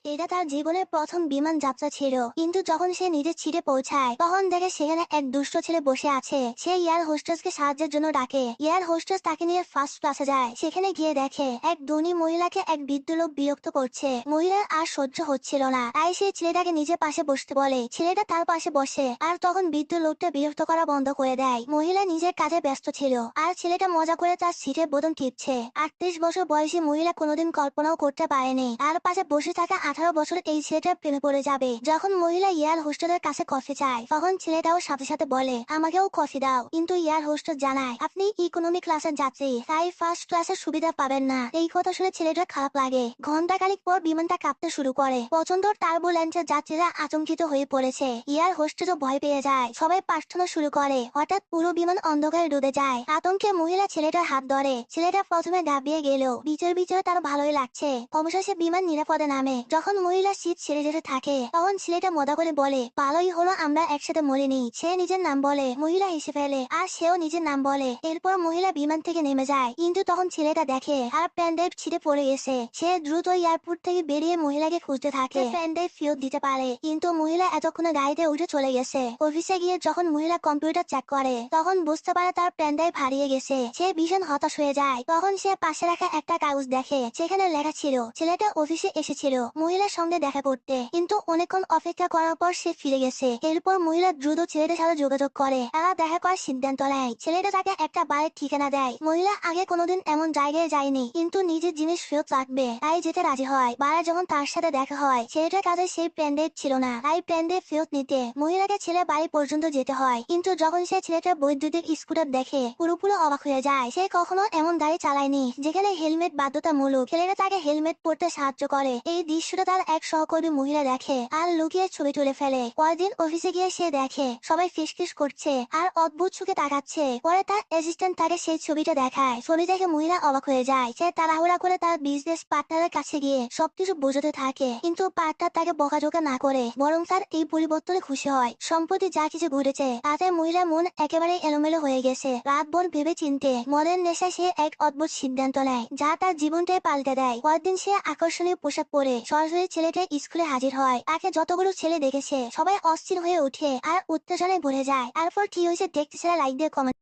এটা তার জীবনের প্রথম বিমান যাত্রা ছিল, কিন্তু যখন সে নিজের সিটে পৌঁছায় তখন দেখে সেখানে এক দুষ্ট ছেলে বসে আছে। সে এয়ার হোস্টেসকে সাহায্যের জন্য ডাকে। এয়ার হোস্টেস তাকে নিয়ে ফার্স্ট ক্লাসে যায়। সেখানে গিয়ে দেখে এক ধনী মহিলাকে এক বৃদ্ধ লোক বিরক্ত করছে। মহিলার আর সহ্য হচ্ছিল না, তাই সে ছেলেটাকে নিজের পাশে বসতে বলে। ছেলেটা তার পাশে বসে, আর তখন বৃদ্ধ লোকটা বিরক্ত করা বন্ধ করে দেয়। মহিলা নিজের কাজে ব্যস্ত ছিল, আর ছেলেটা মজা করে তার সিটের বোতাম টিপছে। 38 বছর বয়সী মহিলা কোনোদিন কল্পনাও করতে পারেনি তার পাশে বসে থাকা 18 বছর এই ছেলেটার প্রেমে পড়ে যাবে। যখন মহিলা এয়ার হোস্টেলের কাছে কফি চায় তখন ছেলেটাও সাথে সাথে বলে, আমাকেও কফি দাও। কিন্তু এয়ার হোস্টেস জানায়, আপনি ইকোনমি ক্লাসের যাত্রী, তাই ফার্স্ট ক্লাসের সুবিধা পাবেন না। এই কথা শুনে ছেলেটার খারাপ লাগে। ঘন্টাখানিক পর বিমানটা কাঁপতে শুরু করে। প্রচন্ড টার্বুলেন্সের যাত্রীরা আতঙ্কিত হয়ে পড়েছে। এয়ার হোস্টেসও ভয় পেয়ে যায়। সবাই প্রার্থনা শুরু করে। হঠাৎ পুরো বিমান অন্ধকারে ডুবে যায়। আতঙ্কে মহিলা ছেলেটার হাত ধরে। ছেলেটা প্রথমে গাবিয়ে গেল, বিচারে তার ভালোই লাগছে। অবশেষে বিমান নিরাপদে নামে। যখন মহিলা সিট ছেড়ে যেতে থাকে তখন ছেলেটা মজা করে বলে, ভালোই হলো আমরা একসাথে মরিনি। সে নিজের নাম বলে, মহিলা হেসে ফেলে, আর সেও নিজের নাম বলে। এরপর মহিলা বিমান থেকে নেমে যায়, কিন্তু তখন ছেলেটা দেখে আর প্যান্ডেল ছিটে পড়ে গেছে। সে দ্রুত এয়ারপোর্ট থেকে বেরিয়ে মহিলাকে খুঁজতে থাকে। প্যান্ডেল ফেরত দিতে পারে, কিন্তু মহিলা এতক্ষণে গাড়িতে উঠে চলে গেছে। অফিসে গিয়ে যখন মহিলা কম্পিউটার চেক করে তখন বুঝতে পারে তার প্যান্ডেল হারিয়ে গেছে। সে ভীষণ হতাশ হয়ে যায়। তখন সে পাশে রাখা একটা কাগজ দেখে, সেখানে লেখা ছিল ছেলেটা অফিসে এসেছিল মহিলার সঙ্গে দেখা করতে, কিন্তু অনেকক্ষণ অপেক্ষা করার পর সে ফিরে গেছে। এরপর মহিলা দ্রুত ছেলেটার সাথে যোগাযোগ করে। তারা দেখা করার সিদ্ধান্ত নেয়। ছেলেটা তাকে একটা বাড়ির ঠিকানা দেয়। মহিলা আগে কোনোদিন এমন জায়গায় যায়নি, কিন্তু নিজের জিনিস ফেরত রাখবে তাই যেতে রাজি হয়। বারে যখন তার সাথে দেখা হয় ছেলেটার কাছে সেই প্যান্ডেল ছিল না, তাই প্যান্ডেল ফেরত নিতে মহিলাকে ছেলে বাড়ি পর্যন্ত যেতে হয়। কিন্তু যখন সে ছেলেটার বৈদ্যুতিক স্কুটার দেখে পুরোপুরি অবাক হয়ে যায়। সে কখনো এমন গাড়ি চালায়নি যেখানে হেলমেট বাধ্যতামূলক। ছেলেটা তাকে হেলমেট পরতে সাহায্য করে। এই দৃশ্যটা তার এক সহকর্মী মহিলা দেখে আর লুকিয়ে ছবি তুলে ফেলে। পরদিন অফিসে গিয়ে সে দেখে সবাই ফিসফিস করছে আর অদ্ভুত চোখে তাকাচ্ছে। পরে তার অ্যাসিস্ট্যান্ট তাকে সেই ছবিটা দেখায়। ছবি দেখে মহিলা অবাক হয়ে যায়। সে তাড়াহুড়া করে তার বিজনেস পার্টনারের কাছে গিয়ে সবকিছু বোঝাতে থাকে, কিন্তু পার্টনার তাকে বকাঝকা না করে বরং তার এই পরিবর্তনে খুশি হয়। সম্প্রতি যা কিছু ঘটেছে তাতে মহিলার মন একেবারে এলোমেলো হয়ে গেছে। রাতভর ভেবে চিনতে মদের নেশায় সে এক অদ্ভুত সিদ্ধান্ত নেয় যা তার জীবনটাই পাল্টে দেয়। পরদিন সে আকর্ষণীয় পোশাক পরে সরাসরি ছেলেটা স্কুলে হাজির হয়। তাকে যতগুলো ছেলে দেখেছে সবাই অস্থির হয়ে ওঠে আর উত্তেজনায় ভরে যায়। তারপর কি হয়েছে দেখতে ছেলে লাইক দিয়ে কমেন্ট